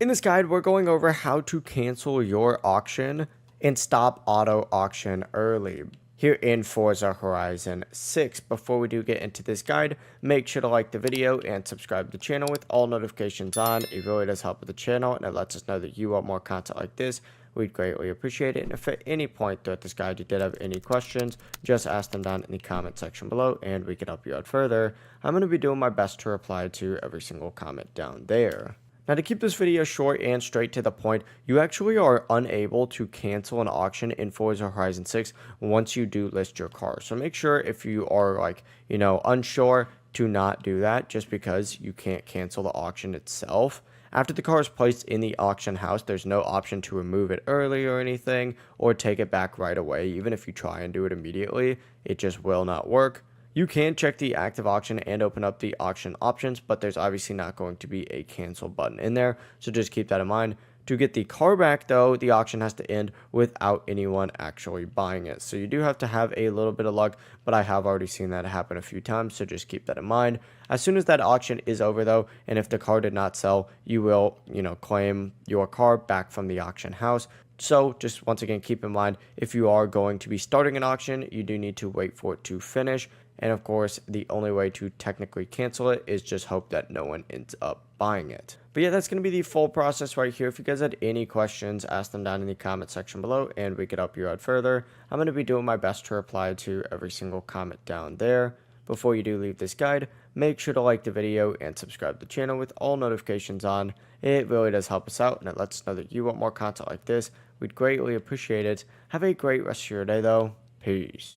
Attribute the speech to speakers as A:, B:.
A: In this guide, we're going over how to cancel your auction and stop auto auction early here in Forza Horizon 6. Before we do get into this guide, make sure to like the video and subscribe to the channel with all notifications on. It really does help with the channel and it lets us know that you want more content like this. We'd greatly appreciate it. And if at any point throughout this guide you did have any questions, just ask them down in the comment section below and we can help you out further. I'm going to be doing my best to reply to every single comment down there. Now, to keep this video short and straight to the point, you actually are unable to cancel an auction in Forza Horizon 6 once you do list your car. So make sure if you are unsure to not do that just because you can't cancel the auction itself. After the car is placed in the auction house, there's no option to remove it early or anything or take it back right away. Even if you try and do it immediately, it just will not work. You can check the active auction and open up the auction options, but there's obviously not going to be a cancel button in there, so just keep that in mind. To get the car back, though, the auction has to end without anyone actually buying it. So you do have to have a little bit of luck, but I have already seen that happen a few times, so just keep that in mind. As soon as that auction is over, though, and if the car did not sell, you will, claim your car back from the auction house. So just once again, keep in mind, if you are going to be starting an auction, you do need to wait for it to finish. And of course, the only way to technically cancel it is just hope that no one ends up buying it. But yeah, that's going to be the full process right here. If you guys had any questions, ask them down in the comment section below and we could help you out further. I'm going to be doing my best to reply to every single comment down there. Before you do leave this guide, make sure to like the video and subscribe to the channel with all notifications on. It really does help us out and it lets us know that you want more content like this. We'd greatly appreciate it. Have a great rest of your day though. Peace.